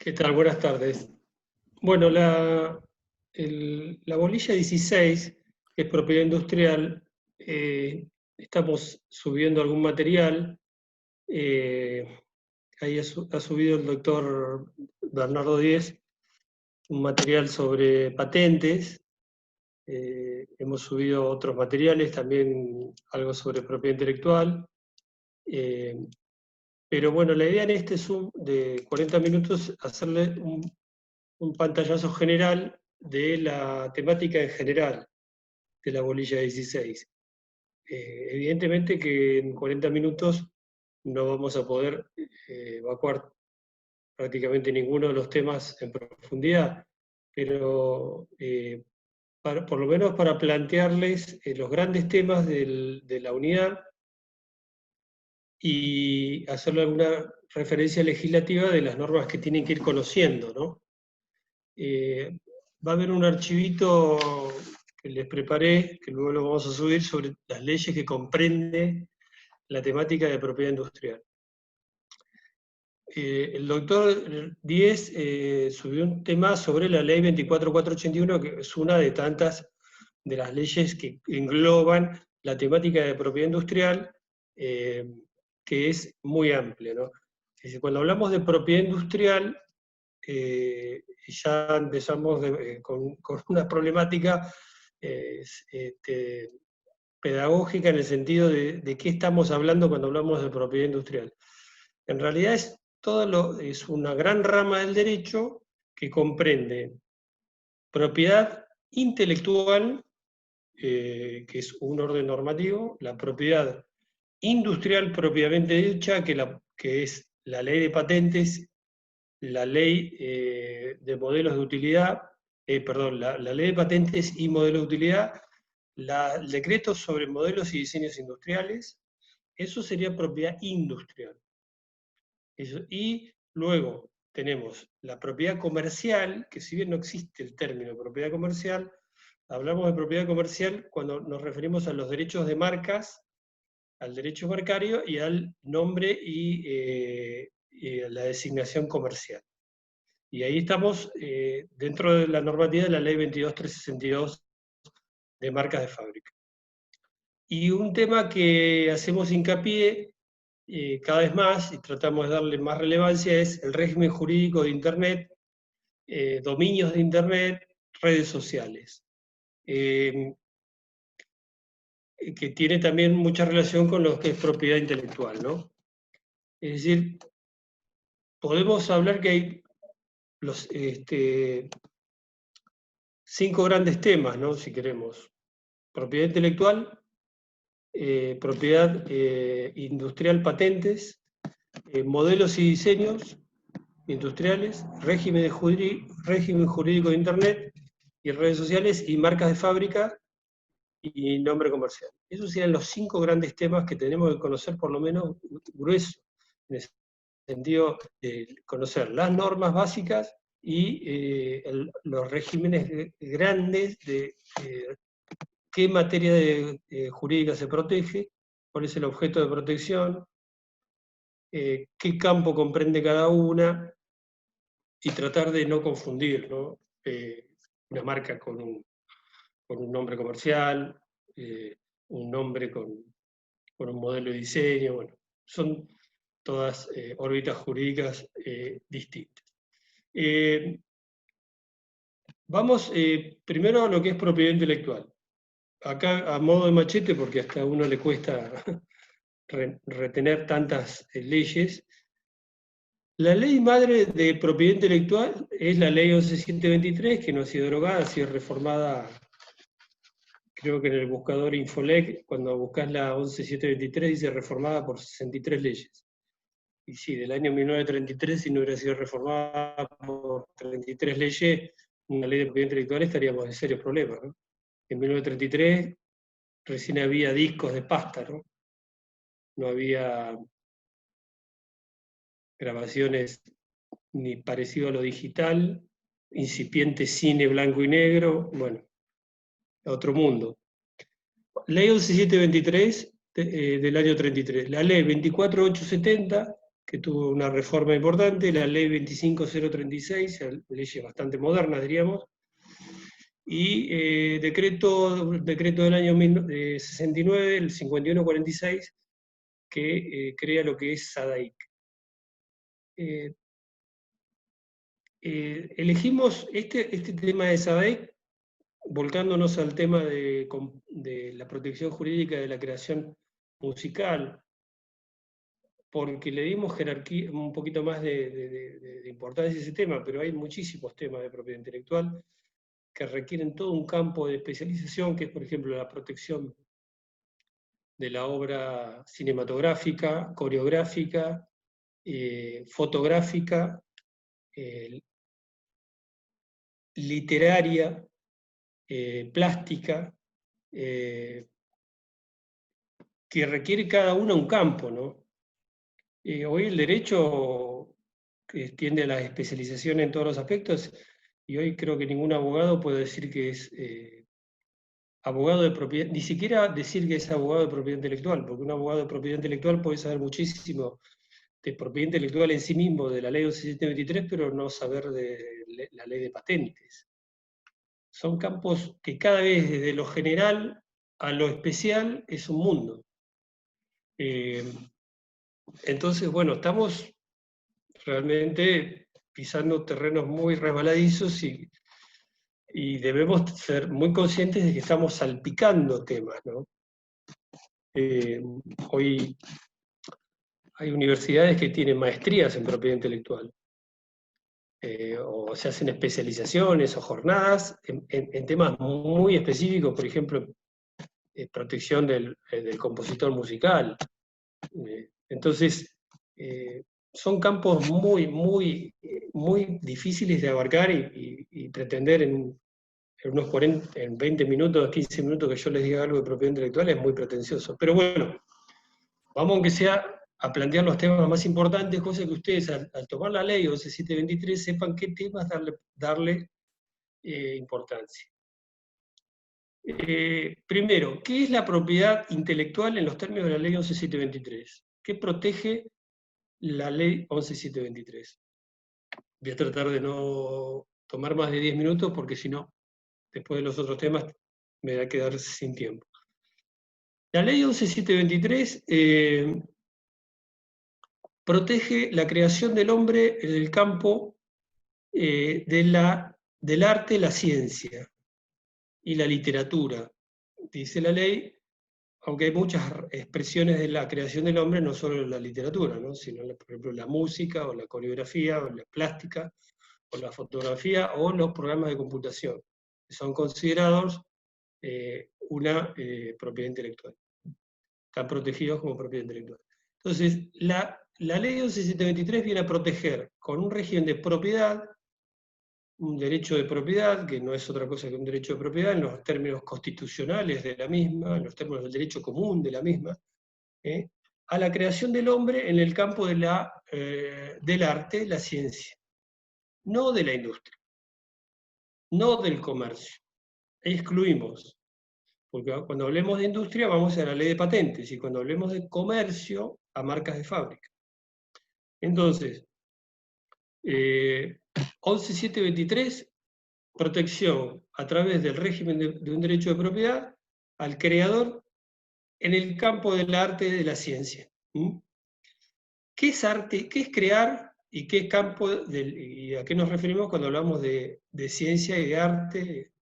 ¿Qué tal? Buenas tardes. Bueno, la bolilla 16, que es propiedad industrial, estamos subiendo algún material. eh, Ahí ha subido el doctor Bernardo Díez un material sobre patentes. Hemos subido otros materiales, también algo sobre propiedad intelectual. eh, pero bueno, la idea en este Zoom de 40 minutos es hacerle un pantallazo general de la temática en general de la bolilla 16. Evidentemente que en 40 minutos no vamos a poder evacuar prácticamente ninguno de los temas en profundidad, pero por lo menos para plantearles los grandes temas de la unidad y hacerle alguna referencia legislativa de las normas que tienen que ir conociendo, ¿no? Va a haber un archivito que les preparé, que luego lo vamos a subir, sobre las leyes que comprende la temática de propiedad industrial. El doctor Díez subió un tema sobre la ley 24481, que es una de tantas de las leyes que engloban la temática de propiedad industrial, que es muy amplia, ¿no? Es decir, cuando hablamos de propiedad industrial, ya empezamos con una problemática pedagógica en el sentido de qué estamos hablando cuando hablamos de propiedad industrial. En realidad es una gran rama del derecho que comprende propiedad intelectual, que es un orden normativo, la propiedad industrial propiamente dicha, que es la ley de patentes, la ley de modelos de utilidad, la ley de patentes y modelos de utilidad, el decreto sobre modelos y diseños industriales. Eso sería propiedad industrial. Y luego tenemos la propiedad comercial, que si bien no existe el término propiedad comercial, hablamos de propiedad comercial cuando nos referimos a los derechos de marcas, al derecho marcario y al nombre y a la designación comercial. Y ahí estamos dentro de la normativa de la ley 22.362 de marcas de fábrica. Y un tema que hacemos hincapié cada vez más y tratamos de darle más relevancia es el régimen jurídico de Internet, dominios de Internet, redes sociales, que tiene también mucha relación con lo que es propiedad intelectual, ¿no? Es decir, podemos hablar que hay los 5 grandes temas, ¿no? Si queremos: propiedad intelectual, propiedad industrial, patentes, modelos y diseños industriales, régimen jurídico de Internet y redes sociales, y marcas de fábrica y nombre comercial. Esos serían los 5 grandes temas que tenemos que conocer, por lo menos grueso, en el sentido de conocer las normas básicas y los regímenes grandes de qué materia jurídica se protege, cuál es el objeto de protección, qué campo comprende cada una, y tratar de no confundir, ¿no? Una marca con un nombre comercial, un nombre con un modelo de diseño. Bueno, son todas órbitas jurídicas distintas. Vamos primero a lo que es propiedad intelectual. Acá, a modo de machete, porque hasta a uno le cuesta retener tantas leyes. La ley madre de propiedad intelectual es la ley 11723, que no ha sido derogada, ha sido reformada, creo que en el buscador Infolec, cuando buscas la 11723 dice reformada por 63 leyes. Y sí, del año 1933, si no hubiera sido reformada por 33 leyes, una ley de propiedad intelectual, estaríamos en serios problemas, ¿no? En 1933 recién había discos de pasta, ¿no? No había grabaciones ni parecido a lo digital, incipiente cine blanco y negro, bueno, otro mundo. Ley 11723 del año 33, la ley 24870 que tuvo una reforma importante, la ley 25036, leyes bastante modernas, diríamos, y decreto del año 69, el 5146, que crea lo que es SADAIC. Elegimos este tema de SADAIC volcándonos al tema de la protección jurídica de la creación musical, porque le dimos jerarquía, un poquito más de importancia a ese tema, pero hay muchísimos temas de propiedad intelectual que requieren todo un campo de especialización, que es, por ejemplo, la protección de la obra cinematográfica, coreográfica, fotográfica, literaria, plástica, que requiere cada una un campo, ¿no? Hoy el derecho tiende a la especialización en todos los aspectos, y hoy creo que ningún abogado puede decir que es abogado de propiedad, ni siquiera decir que es abogado de propiedad intelectual, porque un abogado de propiedad intelectual puede saber muchísimo de propiedad intelectual en sí mismo, de la ley 11.723, pero no saber de la ley de patentes. Son campos que cada vez desde lo general a lo especial es un mundo. Entonces, bueno, estamos realmente pisando terrenos muy resbaladizos y debemos ser muy conscientes de que estamos salpicando temas, ¿no? Hoy hay universidades que tienen maestrías en propiedad intelectual, o se hacen especializaciones o jornadas en temas muy específicos, por ejemplo, protección del compositor musical. Entonces, son campos muy difíciles de abarcar y pretender en unos 40, en 20 minutos, 15 minutos que yo les diga algo de propiedad intelectual es muy pretencioso. Pero bueno, vamos aunque sea a plantear los temas más importantes, cosa que ustedes al tomar la ley 11.723 sepan qué temas darle importancia. Primero, ¿qué es la propiedad intelectual en los términos de la ley 11.723? ¿Qué protege la ley 11.723? Voy a tratar de no tomar más de 10 minutos porque si no, después de los otros temas me va a quedar sin tiempo. La ley 11.723 protege la creación del hombre en el campo del arte, la ciencia y la literatura. Dice la ley, aunque hay muchas expresiones de la creación del hombre, no solo en la literatura, ¿no? Sino, por ejemplo, la música, o la coreografía, o la plástica, o la fotografía, o los programas de computación, que son considerados una propiedad intelectual. Están protegidos como propiedad intelectual. Entonces, la ley 11.723 viene a proteger con un régimen de propiedad, un derecho de propiedad, que no es otra cosa que un derecho de propiedad en los términos constitucionales de la misma, en los términos del derecho común de la misma, a la creación del hombre en el campo del arte, la ciencia, no de la industria, no del comercio. Excluimos, porque cuando hablemos de industria vamos a la ley de patentes, y cuando hablemos de comercio, a marcas de fábrica. Entonces, 11.723, protección a través del régimen de un derecho de propiedad al creador en el campo del arte y de la ciencia. ¿Qué es arte? ¿Qué es crear? ¿Y qué campo y a qué nos referimos cuando hablamos de ciencia y de arte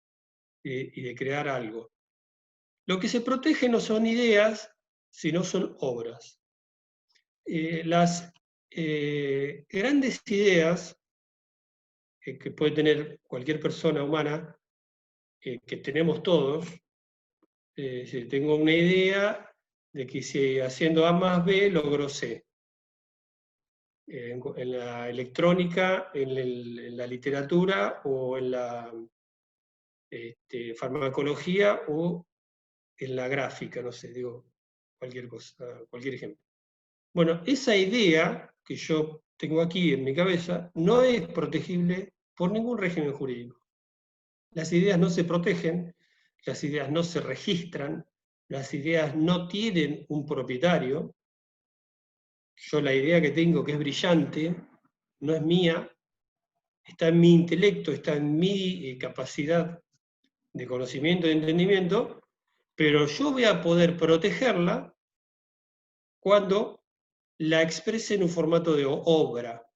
y de crear algo? Lo que se protege no son ideas, sino son obras. Las grandes ideas que puede tener cualquier persona humana, que tenemos todos, si tengo una idea de que si haciendo A más B logro C. En la electrónica, en la literatura o en la farmacología o en la gráfica, no sé, digo cualquier cosa, cualquier ejemplo. Bueno, esa idea que yo tengo aquí en mi cabeza no es protegible por ningún régimen jurídico. Las ideas no se protegen, las ideas no se registran, las ideas no tienen un propietario, yo la idea que tengo, que es brillante, no es mía, está en mi intelecto, está en mi capacidad de conocimiento y de entendimiento, pero yo voy a poder protegerla cuando la exprese en un formato de obra.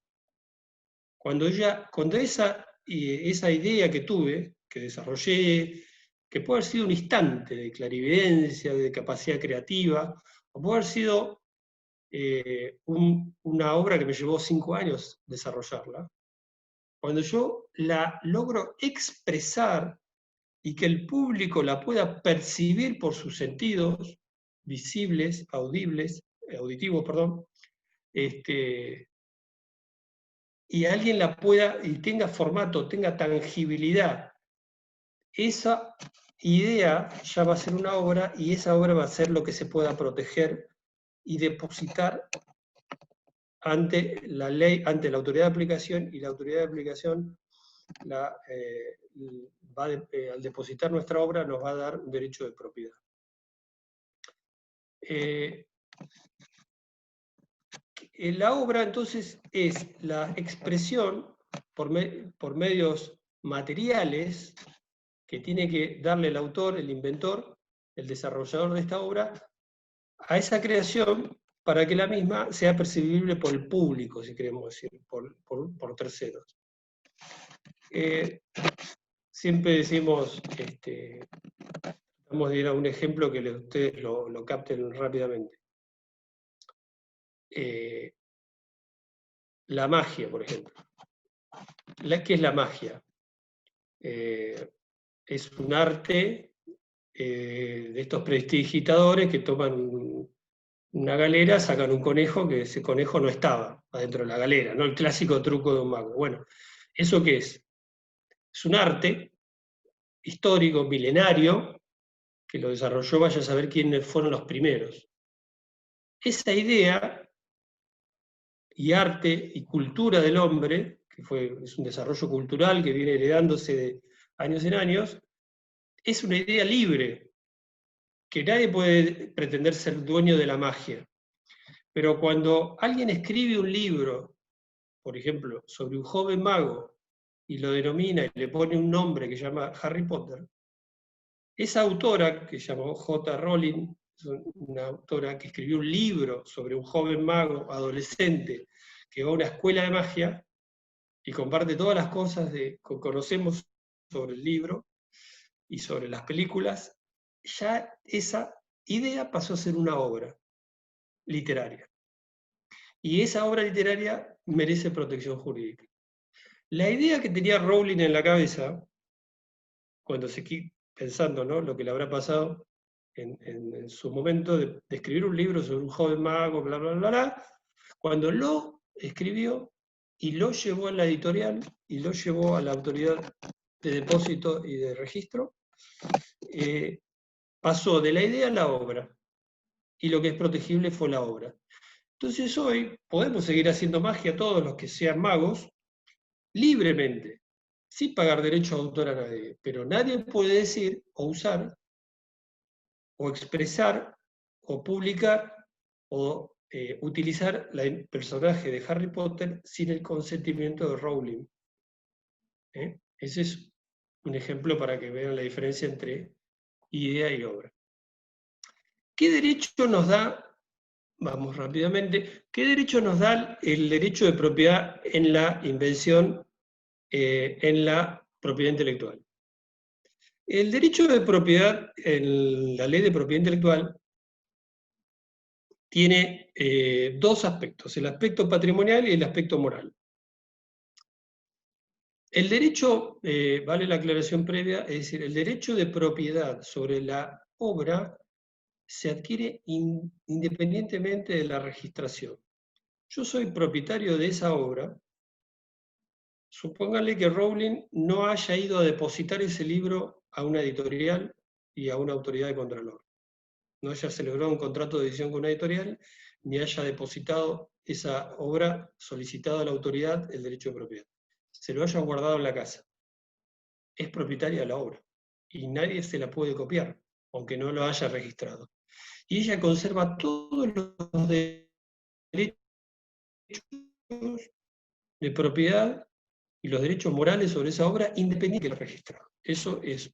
Cuando esa idea que tuve, que desarrollé, que puede haber sido un instante de clarividencia, de capacidad creativa, o puede haber sido una obra que me llevó 5 años desarrollarla, cuando yo la logro expresar y que el público la pueda percibir por sus sentidos visibles, auditivos, perdón, y alguien la pueda, y tenga formato, tenga tangibilidad, esa idea ya va a ser una obra y esa obra va a ser lo que se pueda proteger y depositar ante la ley, ante la autoridad de aplicación, y la autoridad de aplicación al depositar nuestra obra nos va a dar un derecho de propiedad. La obra entonces es la expresión por medios materiales que tiene que darle el autor, el inventor, el desarrollador de esta obra, a esa creación para que la misma sea percibible por el público, si queremos decir, por terceros. Siempre decimos, vamos a ir a un ejemplo que ustedes lo capten rápidamente. La magia, por ejemplo. ¿Qué es la magia? Es un arte de estos prestidigitadores que toman una galera, sacan un conejo, que ese conejo no estaba adentro de la galera, ¿no? El clásico truco de un mago. Bueno, ¿eso qué es? Es un arte histórico, milenario, que lo desarrolló, vaya a saber quiénes fueron los primeros. Esa idea y arte y cultura del hombre, que es un desarrollo cultural que viene heredándose de años en años, es una idea libre, que nadie puede pretender ser dueño de la magia. Pero cuando alguien escribe un libro, por ejemplo, sobre un joven mago, y lo denomina y le pone un nombre que se llama Harry Potter, esa autora, que se llamó J. Rowling, es una autora que escribió un libro sobre un joven mago adolescente que va a una escuela de magia y comparte todas las cosas que conocemos sobre el libro y sobre las películas, ya esa idea pasó a ser una obra literaria. Y esa obra literaria merece protección jurídica. La idea que tenía Rowling en la cabeza, cuando pensando, ¿no?, lo que le habrá pasado en su momento de escribir un libro sobre un joven mago, bla, bla, bla, bla, cuando lo escribió y lo llevó a la editorial y lo llevó a la autoridad de depósito y de registro, pasó de la idea a la obra, y lo que es protegible fue la obra. Entonces hoy podemos seguir haciendo magia todos los que sean magos, libremente, sin pagar derecho de autor a nadie, pero nadie puede decir o usar o expresar o publicar o utilizar el personaje de Harry Potter sin el consentimiento de Rowling. Ese es un ejemplo para que vean la diferencia entre idea y obra. ¿Qué derecho nos da, vamos rápidamente, qué derecho nos da el derecho de propiedad en la invención, en la propiedad intelectual? El derecho de propiedad en la ley de propiedad intelectual tiene dos aspectos, el aspecto patrimonial y el aspecto moral. El derecho, vale la aclaración previa, es decir, el derecho de propiedad sobre la obra se adquiere independientemente de la registración. Yo soy propietario de esa obra, supónganle que Rowling no haya ido a depositar ese libro a una editorial y a una autoridad de contralor. No haya celebrado un contrato de edición con una editorial, ni haya depositado esa obra, solicitado a la autoridad el derecho de propiedad. Se lo hayan guardado en la casa. Es propietaria de la obra y nadie se la puede copiar, aunque no lo haya registrado. Y ella conserva todos los derechos de propiedad y los derechos morales sobre esa obra independiente del registrado. Eso es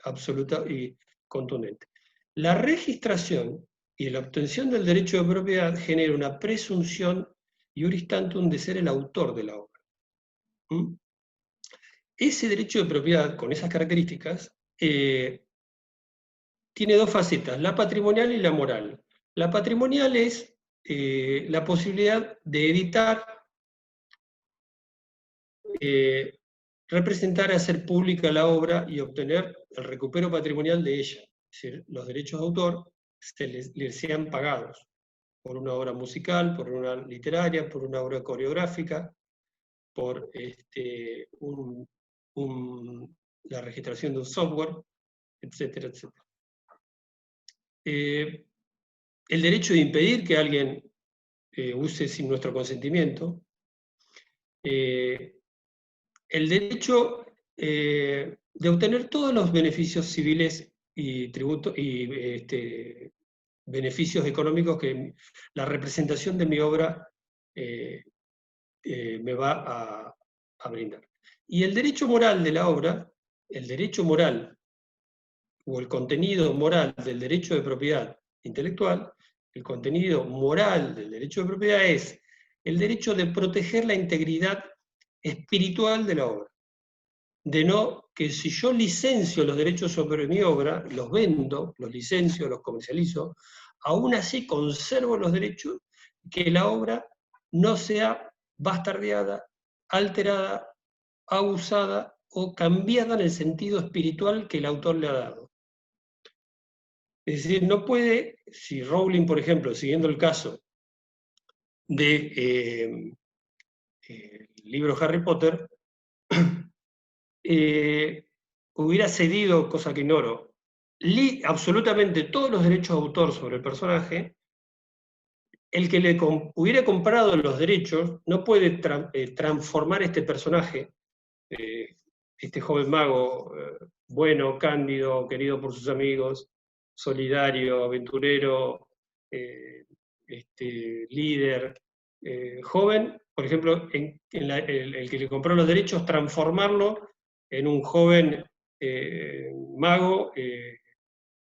absoluta y contundente. La registración y la obtención del derecho de propiedad genera una presunción iuris tantum de ser el autor de la obra. ¿Mm? Ese derecho de propiedad, con esas características, tiene dos facetas, la patrimonial y la moral. La patrimonial es la posibilidad de editar, representar, hacer pública la obra y obtener el recupero patrimonial de ella. Es decir, los derechos de autor les sean pagados por una obra musical, por una literaria, por una obra coreográfica, por la registración de un software, etcétera, etcétera. El derecho de impedir que alguien use sin nuestro consentimiento. El derecho de obtener todos los beneficios civiles y beneficios económicos que la representación de mi obra me va a brindar. Y el derecho moral de la obra, el derecho moral o el contenido moral del derecho de propiedad intelectual, el contenido moral del derecho de propiedad es el derecho de proteger la integridad espiritual de la obra. De no que si yo licencio los derechos sobre mi obra, los vendo, los licencio, los comercializo, aún así conservo los derechos, que la obra no sea bastardeada, alterada, abusada o cambiada en el sentido espiritual que el autor le ha dado. Es decir, no puede, si Rowling, por ejemplo, siguiendo el caso de libro Harry Potter, hubiera cedido, cosa que ignoro, absolutamente todos los derechos de autor sobre el personaje, el que le hubiera comprado los derechos no puede transformar este personaje, este joven mago, bueno, cándido, querido por sus amigos, solidario, aventurero, líder, joven, por ejemplo, el que le compró los derechos, transformarlo en un joven mago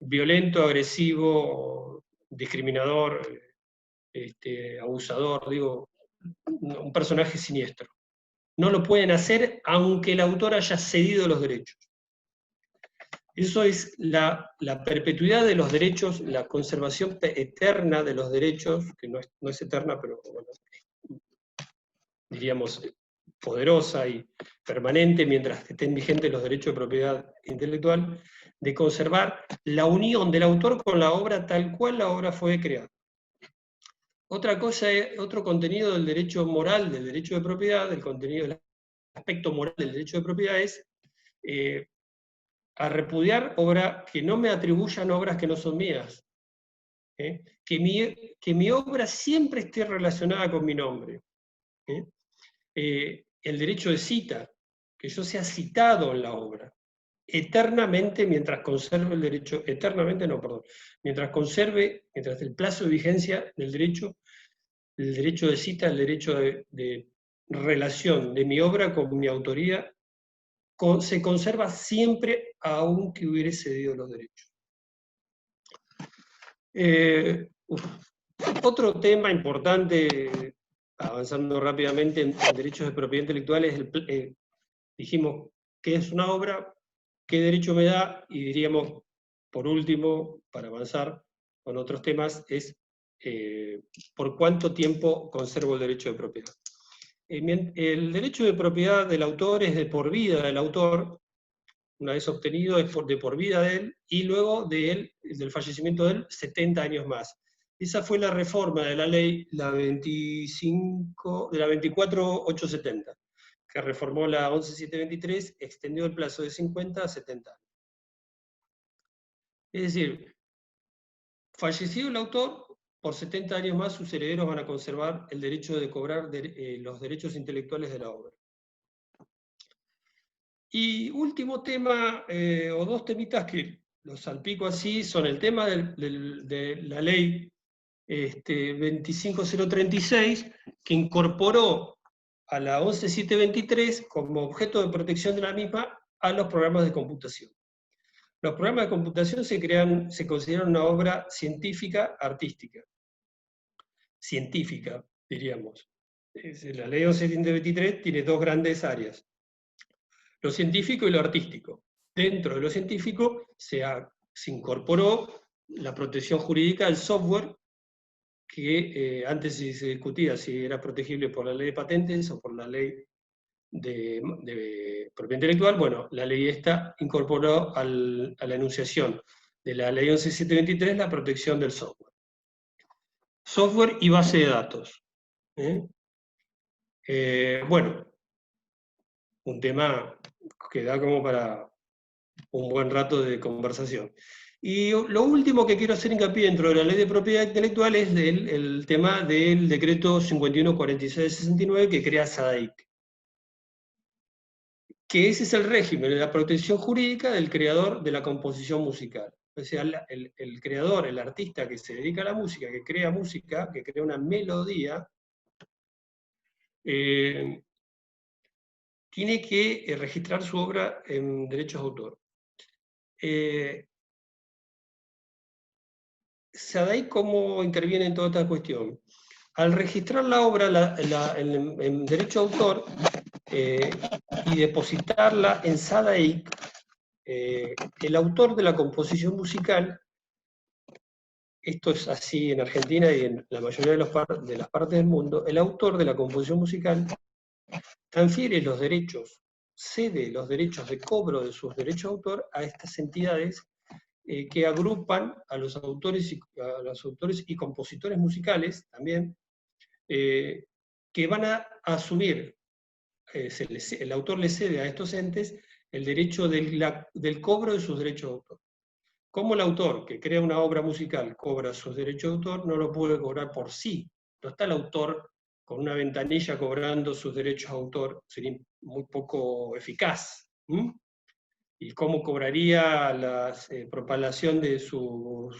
violento, agresivo, discriminador, abusador, digo, un personaje siniestro. No lo pueden hacer aunque el autor haya cedido los derechos. Eso es la perpetuidad de los derechos, la conservación eterna de los derechos, que no es eterna, pero bueno, diríamos poderosa y permanente mientras estén vigentes los derechos de propiedad intelectual, de conservar la unión del autor con la obra tal cual la obra fue creada. Otra cosa, otro contenido del derecho moral, del derecho de propiedad, el contenido del aspecto moral del derecho de propiedad es a repudiar obra que no me atribuyan obras que no son mías. Que mi obra siempre esté relacionada con mi nombre. El derecho de cita, que yo sea citado en la obra, eternamente mientras conserve el derecho, eternamente no, perdón, mientras el plazo de vigencia del derecho, el derecho de cita, el derecho de relación de mi obra con mi autoría, se conserva siempre aunque hubiera cedido los derechos. Otro tema importante, avanzando rápidamente en derechos de propiedad intelectual, es dijimos qué es una obra, qué derecho me da, y diríamos, por último, para avanzar con otros temas, es por cuánto tiempo conservo el derecho de propiedad. El derecho de propiedad del autor es de por vida del autor, una vez obtenido es de por vida de él, y luego del fallecimiento de él, 70 años más. Esa fue la reforma de la ley, la 24870, que reformó la 11723, extendió el plazo de 50 a 70 años. Es decir, fallecido el autor, por 70 años más sus herederos van a conservar el derecho de cobrar los derechos intelectuales de la obra. Y último tema, o dos temitas que los salpico así, son el tema de la ley 25036, que incorporó a la 11723 como objeto de protección de la misma a los programas de computación. Los programas de computación se consideran una obra científica, artística. Científica, diríamos. La ley 11723 tiene dos grandes áreas: lo científico y lo artístico. Dentro de lo científico se incorporó la protección jurídica del software, que antes se discutía si era protegible por la ley de patentes o por la ley de propiedad intelectual. Bueno, la ley esta incorporó a la enunciación de la ley 11723 la protección del software. Software y base de datos. Bueno, un tema que da como para un buen rato de conversación. Y lo último que quiero hacer hincapié dentro de la ley de propiedad intelectual es el tema del decreto 5146/69 que crea SADAIC. Que ese es el régimen de la protección jurídica del creador de la composición musical. O sea, el creador, el artista que se dedica a la música, que crea música, que crea una melodía, tiene que registrar su obra en derechos de autor. SADAIC, ¿cómo interviene en toda esta cuestión? Al registrar la obra en derecho de autor y depositarla en SADAIC, el autor de la composición musical, esto es así en Argentina y en la mayoría de las partes del mundo, el autor de la composición musical transfiere los derechos, cede los derechos de cobro de sus derechos de autor a estas entidades que agrupan a los autores y compositores musicales también, que van a asumir, el autor le cede a estos entes el derecho del cobro de sus derechos de autor. Como el autor que crea una obra musical cobra sus derechos de autor, no lo puede cobrar por sí. No está el autor con una ventanilla cobrando sus derechos de autor, sería muy poco eficaz. ¿Y cómo cobraría la propagación de su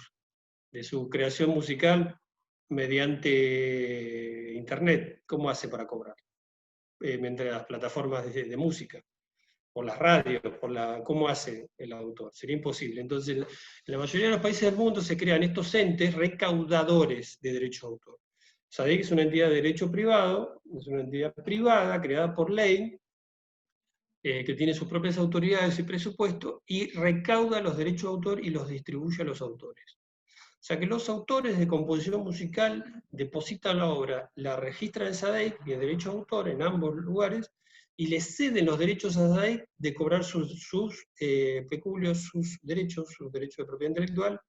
creación musical mediante Internet? ¿Cómo hace para cobrar? Mediante las plataformas de música, por las radios, ¿cómo hace el autor? Sería imposible. Entonces, en la mayoría de los países del mundo se crean estos entes recaudadores de derechos de autor. SADIC es una entidad de derecho privado, es una entidad privada creada por ley, que tiene sus propias autoridades y presupuesto, y recauda los derechos de autor y los distribuye a los autores. O sea que los autores de composición musical depositan la obra, la registran en SADAIC, y el derecho de autor en ambos lugares, y le ceden los derechos a SADAIC de cobrar sus peculios, sus derechos de propiedad intelectual,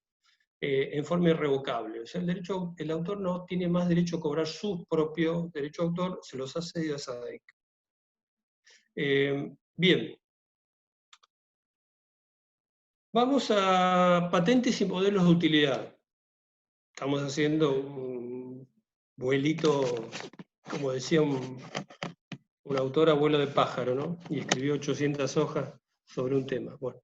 en forma irrevocable. O sea, el autor no tiene más derecho a cobrar sus propios derechos de autor, se los ha cedido a SADAIC. Bien. Vamos a patentes y modelos de utilidad. Estamos haciendo un vuelito, como decía un autor, abuelo de pájaro, ¿no? Y escribió 800 hojas sobre un tema. Bueno.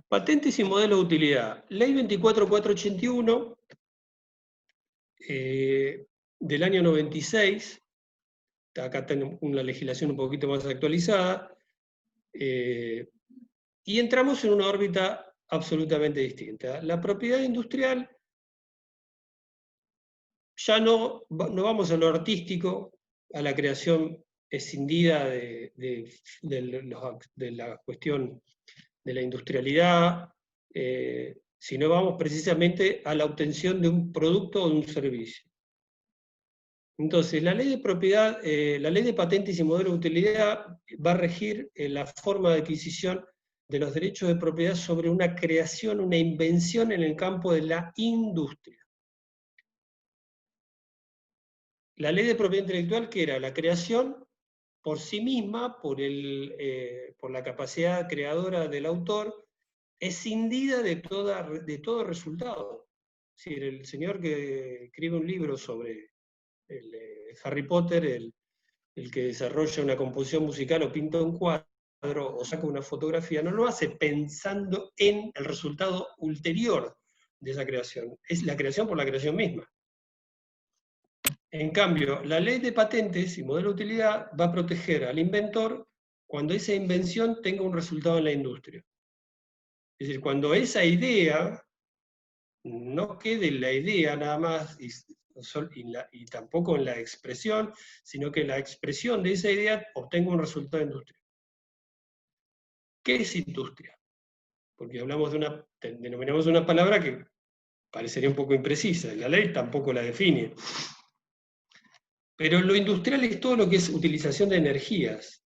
Patentes y modelos de utilidad. Ley 24481 del año 96. Acá tenemos una legislación un poquito más actualizada. Y entramos en una órbita absolutamente distinta. La propiedad industrial, ya no vamos a lo artístico, a la creación escindida de la cuestión de la industrialidad, sino vamos precisamente a la obtención de un producto o de un servicio. Entonces, la ley de propiedad, la ley de patentes y modelos de utilidad va a regir la forma de adquisición de los derechos de propiedad sobre una creación, una invención en el campo de la industria. La ley de propiedad intelectual, que era la creación por sí misma, por la capacidad creadora del autor, escindida de todo resultado. Es decir, el señor que escribe un libro sobre Harry Potter, el que desarrolla una composición musical o pinta un cuadro o saca una fotografía, no lo hace pensando en el resultado ulterior, de esa creación, es la creación por la creación misma. En cambio, la ley de patentes y modelo de utilidad va a proteger al inventor cuando esa invención tenga un resultado en la industria. Es decir, cuando esa idea no quede en la idea nada más y tampoco en la expresión, sino que la expresión de esa idea obtenga un resultado industrial. ¿Qué es industria? Porque denominamos una palabra que parecería un poco imprecisa, la ley tampoco la define. Pero lo industrial es todo lo que es utilización de energías.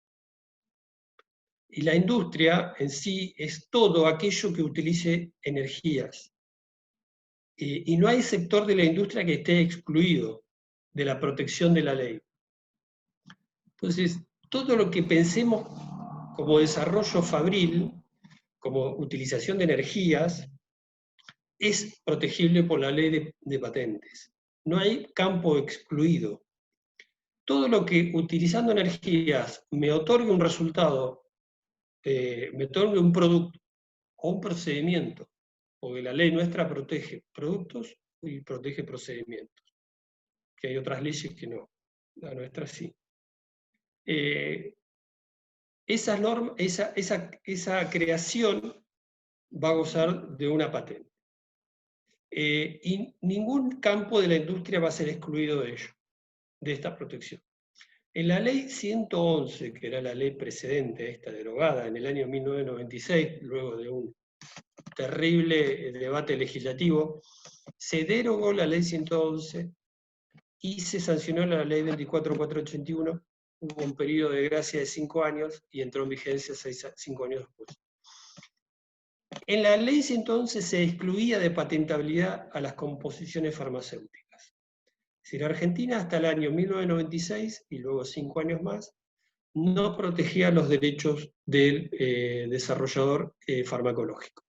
Y la industria en sí es todo aquello que utilice energías. Y no hay sector de la industria que esté excluido de la protección de la ley. Entonces, todo lo que pensemos como desarrollo fabril, como utilización de energías, es protegible por la ley de patentes. No hay campo excluido. Todo lo que utilizando energías me otorgue un resultado, me otorgue un producto o un procedimiento, porque la ley nuestra protege productos y protege procedimientos, que hay otras leyes que no, la nuestra sí. Esa creación va a gozar de una patente. Y ningún campo de la industria va a ser excluido de ello, de esta protección. En la ley 111, que era la ley precedente a esta derogada en el año 1996, luego de un terrible debate legislativo, se derogó la ley 111 y se sancionó la ley 24481, hubo un periodo de gracia de 5 años y entró en vigencia 5 años después. En la ley 111 se excluía de patentabilidad a las composiciones farmacéuticas. Es decir, Argentina hasta el año 1996, y luego 5 años más, no protegía los derechos del desarrollador farmacológico.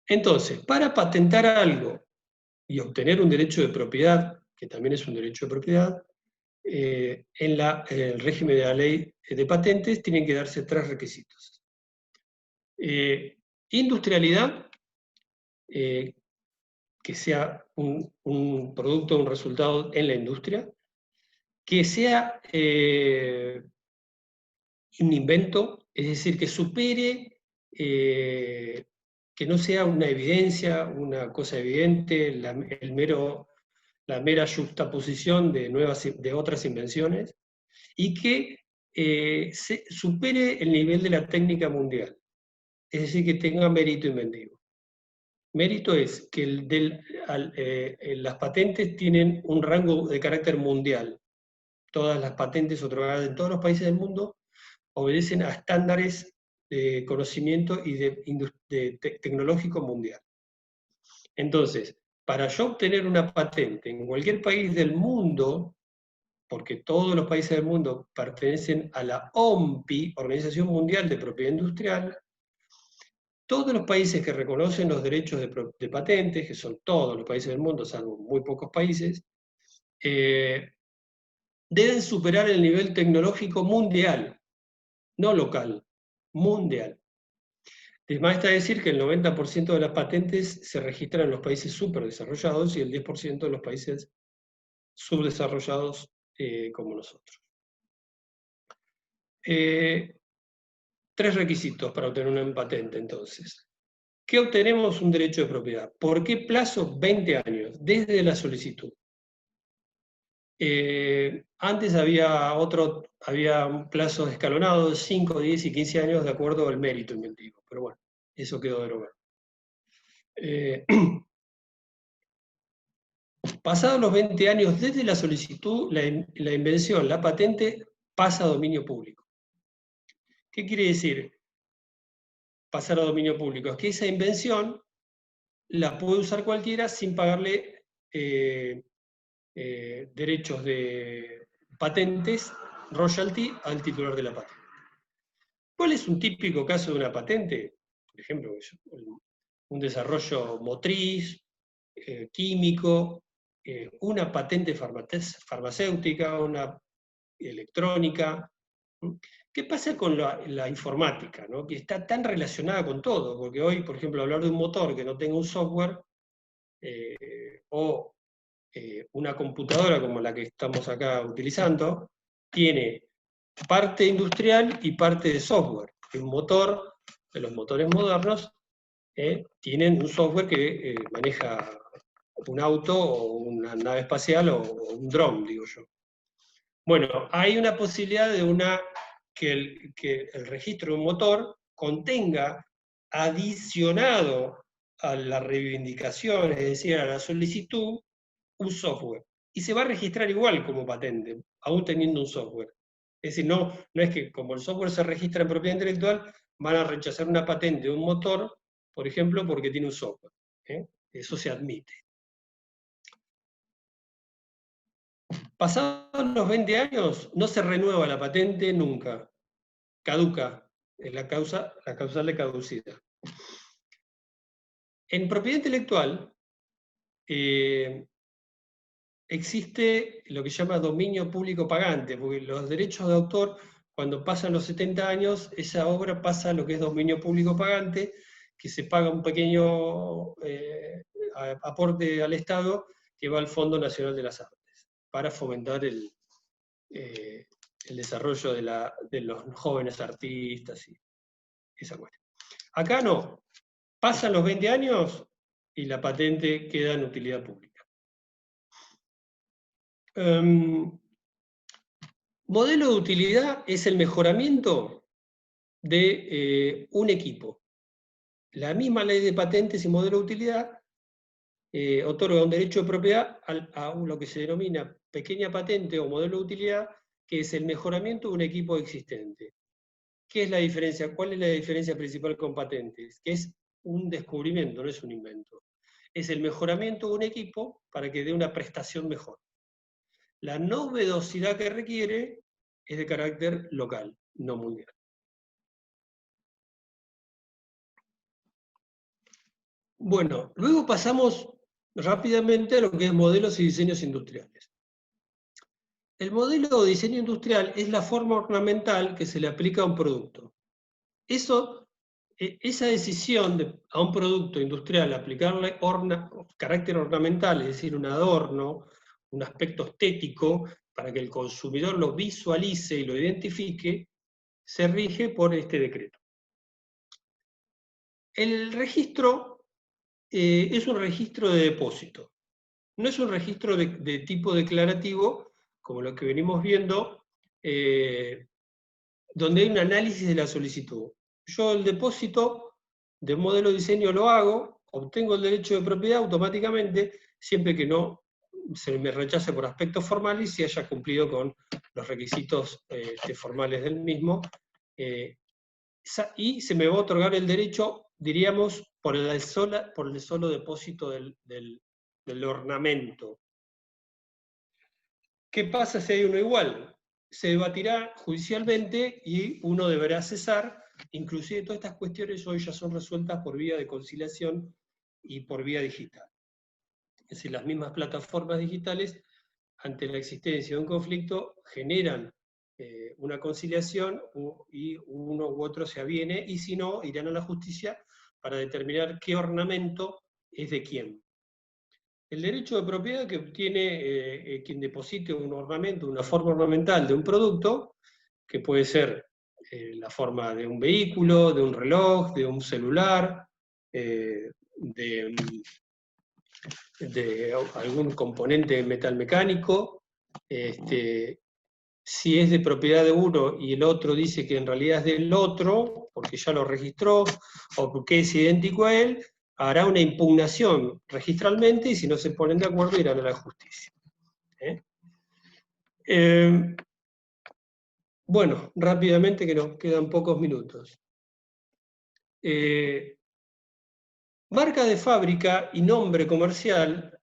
Entonces, para patentar algo y obtener un derecho de propiedad, que también es un derecho de propiedad, en el régimen de la ley de patentes tienen que darse 3 requisitos. Industrialidad, que sea un producto, un resultado en la industria, que sea un invento, es decir, que supere, que no sea una evidencia, una cosa evidente, la mera juxtaposición de otras invenciones, y que se supere el nivel de la técnica mundial, es decir, que tenga mérito inventivo. Mérito es que las patentes tienen un rango de carácter mundial. Todas las patentes otorgadas en todos los países del mundo obedecen a estándares de conocimiento y tecnológico mundial. Entonces, para yo obtener una patente en cualquier país del mundo, porque todos los países del mundo pertenecen a la OMPI, Organización Mundial de Propiedad Industrial, todos los países que reconocen los derechos de patentes, que son todos los países del mundo, salvo muy pocos países, deben superar el nivel tecnológico mundial, no local, mundial. Además está decir que el 90% de las patentes se registran en los países superdesarrollados y el 10% en los países subdesarrollados como nosotros. 3 requisitos para obtener una patente, entonces. ¿Qué obtenemos? Un derecho de propiedad. ¿Por qué plazo? 20 años, desde la solicitud. Antes había un plazo escalonado de 5, 10 y 15 años de acuerdo al mérito inventivo, pero bueno, eso quedó derogado. Pasados los 20 años desde la solicitud, la invención, la patente, pasa a dominio público. ¿Qué quiere decir pasar a dominio público? Es que esa invención la puede usar cualquiera sin pagarle derechos de patentes, royalty, al titular de la patente. ¿Cuál es un típico caso de una patente? Por ejemplo, un desarrollo motriz, químico, una patente farmacéutica, una electrónica. ¿Qué pasa con la informática, ¿no? Que está tan relacionada con todo? Porque hoy, por ejemplo, hablar de un motor que no tenga un software, o una computadora como la que estamos acá utilizando, tiene parte industrial y parte de software. Un motor, de los motores modernos, tienen un software que maneja un auto o una nave espacial o un dron, digo yo. Bueno, hay una posibilidad de que el registro de un motor contenga, adicionado a la reivindicación, es decir, a la solicitud, un software. Y se va a registrar igual como patente, aún teniendo un software. Es decir, no es que como el software se registra en propiedad intelectual, van a rechazar una patente de un motor, por ejemplo, porque tiene un software. Eso se admite. Pasados los 20 años, no se renueva la patente nunca. Caduca, es la causal de caducidad. En propiedad intelectual existe lo que se llama dominio público pagante, porque los derechos de autor, cuando pasan los 70 años, esa obra pasa a lo que es dominio público pagante, que se paga un pequeño aporte al Estado que va al Fondo Nacional de las Artes, para fomentar el desarrollo de los jóvenes artistas y esa cuestión. Acá no, pasan los 20 años y la patente queda en utilidad pública. Modelo de utilidad es el mejoramiento de un equipo. La misma ley de patentes y modelo de utilidad otorga un derecho de propiedad a lo que se denomina pequeña patente o modelo de utilidad, que es el mejoramiento de un equipo existente. ¿Qué es la diferencia? ¿Cuál es la diferencia principal con patentes? Que es un descubrimiento, no es un invento. Es el mejoramiento de un equipo para que dé una prestación mejor. La novedosidad que requiere es de carácter local, no mundial. Bueno, luego pasamos rápidamente a lo que es modelos y diseños industriales. El modelo de diseño industrial es la forma ornamental que se le aplica a un producto. Esa decisión a un producto industrial aplicarle carácter ornamental, es decir, un adorno, un aspecto estético, para que el consumidor lo visualice y lo identifique, se rige por este decreto. El registro es un registro de depósito. No es un registro de tipo declarativo, como lo que venimos viendo, donde hay un análisis de la solicitud. Yo el depósito de modelo de diseño lo hago, obtengo el derecho de propiedad automáticamente, siempre que no se me rechace por aspectos formales y se haya cumplido con los requisitos formales del mismo, y se me va a otorgar el derecho, diríamos, por el solo depósito del ornamento. ¿Qué pasa si hay uno igual? Se debatirá judicialmente y uno deberá cesar. Inclusive todas estas cuestiones hoy ya son resueltas por vía de conciliación y por vía digital. Es decir, las mismas plataformas digitales, ante la existencia de un conflicto, generan una conciliación y uno u otro se aviene, y si no, irán a la justicia para determinar qué ornamento es de quién. El derecho de propiedad que obtiene quien deposite un ornamento, una forma ornamental de un producto, que puede ser la forma de un vehículo, de un reloj, de un celular, de algún componente metal mecánico, si es de propiedad de uno y el otro dice que en realidad es del otro, porque ya lo registró, o porque es idéntico a él, hará una impugnación registralmente y si no se ponen de acuerdo irán a la justicia. Bueno, rápidamente que nos quedan pocos minutos. Marca de fábrica y nombre comercial.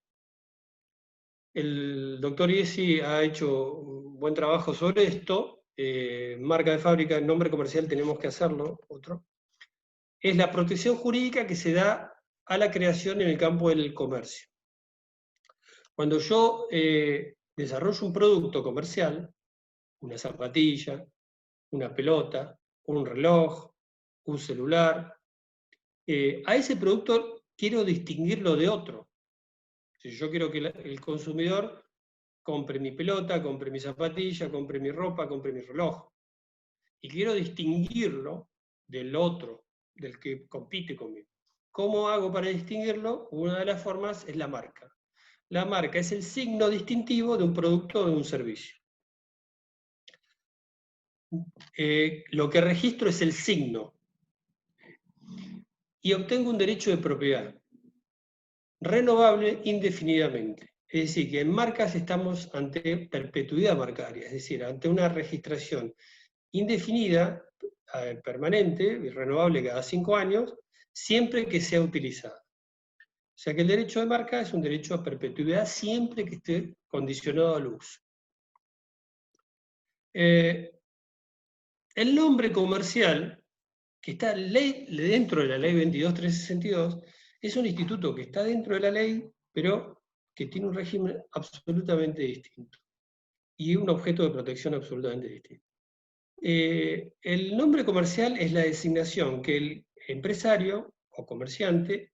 El doctor Iesi ha hecho un buen trabajo sobre esto. Marca de fábrica y nombre comercial tenemos que hacerlo, otro. Es la protección jurídica que se da a la creación en el campo del comercio. Cuando yo desarrollo un producto comercial, una zapatilla, una pelota, un reloj, un celular. A ese producto quiero distinguirlo de otro. Si yo quiero que el consumidor compre mi pelota, compre mi zapatilla, compre mi ropa, compre mi reloj, y quiero distinguirlo del otro, del que compite conmigo. ¿Cómo hago para distinguirlo? Una de las formas es la marca. La marca es el signo distintivo de un producto o de un servicio. Lo que registro es el signo y obtengo un derecho de propiedad renovable indefinidamente. Es decir, que en marcas estamos ante perpetuidad marcaria, es decir, ante una registración indefinida, permanente y renovable cada 5 años, siempre que sea utilizada. O sea que el derecho de marca es un derecho a perpetuidad siempre que esté condicionado al uso. El nombre comercial, que está dentro de la ley 22.362, es un instituto que está dentro de la ley, pero que tiene un régimen absolutamente distinto y un objeto de protección absolutamente distinto. El nombre comercial es la designación que el empresario o comerciante,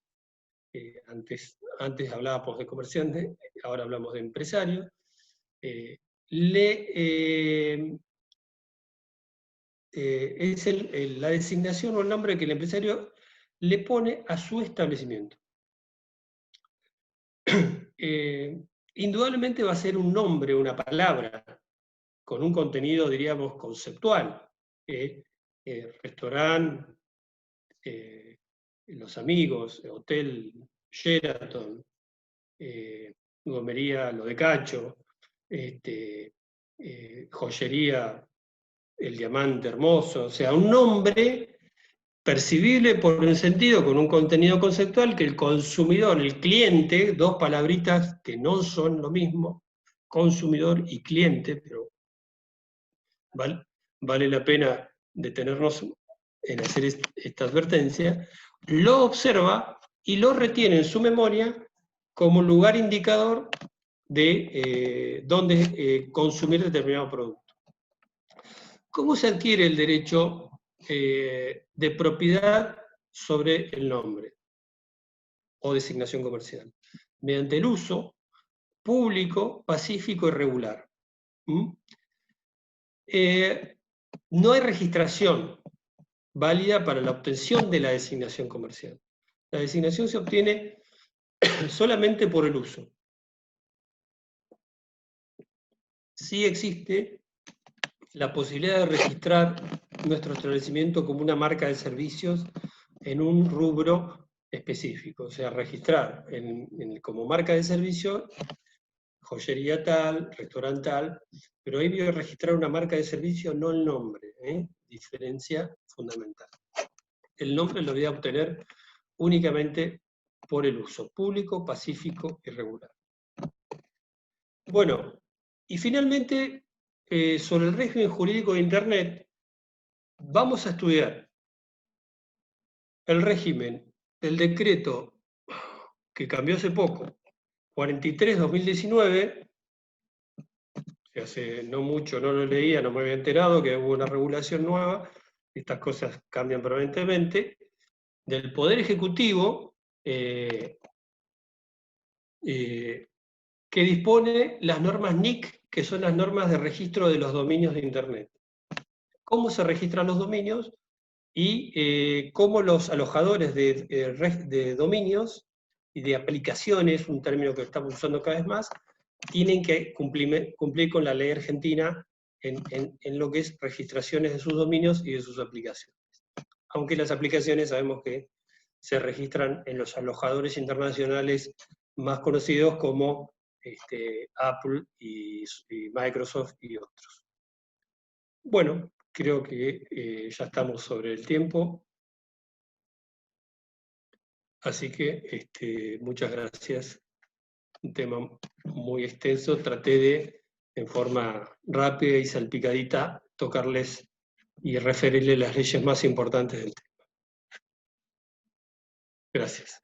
antes hablábamos de comerciante, ahora hablamos de empresario, es la designación o el nombre que el empresario le pone a su establecimiento. Indudablemente va a ser un nombre, una palabra, con un contenido, diríamos, conceptual. Restaurante, Los Amigos, Hotel Sheraton, Gomería Lo de Cacho, Joyería El Diamante Hermoso, o sea, un nombre percibible por un sentido, con un contenido conceptual, que el consumidor, el cliente, dos palabritas que no son lo mismo, consumidor y cliente, pero vale la pena detenernos en hacer esta advertencia, lo observa y lo retiene en su memoria como lugar indicador de dónde consumir determinado producto. ¿Cómo se adquiere el derecho de propiedad sobre el nombre o designación comercial? Mediante el uso público, pacífico y regular. No hay registración válida para la obtención de la designación comercial. La designación se obtiene solamente por el uso. Sí existe la posibilidad de registrar nuestro establecimiento como una marca de servicios en un rubro específico, o sea, registrar como marca de servicio joyería tal, restaurante tal, pero ahí voy a registrar una marca de servicio, no el nombre, diferencia fundamental. El nombre lo voy a obtener únicamente por el uso público, pacífico y regular. Bueno, y finalmente, sobre el régimen jurídico de Internet, vamos a estudiar el régimen del decreto que cambió hace poco, 43/2019, que hace no mucho no lo leía, no me había enterado que hubo una regulación nueva, estas cosas cambian permanentemente, del Poder Ejecutivo, que dispone las normas NIC, que son las normas de registro de los dominios de Internet. Cómo se registran los dominios y cómo los alojadores de dominios y de aplicaciones, un término que estamos usando cada vez más, tienen que cumplir con la ley argentina en lo que es registraciones de sus dominios y de sus aplicaciones. Aunque las aplicaciones sabemos que se registran en los alojadores internacionales más conocidos como Apple y Microsoft y otros. Bueno, creo que ya estamos sobre el tiempo, así que muchas gracias. Un tema muy extenso, traté de, en forma rápida y salpicadita, tocarles y referirles las leyes más importantes del tema. Gracias.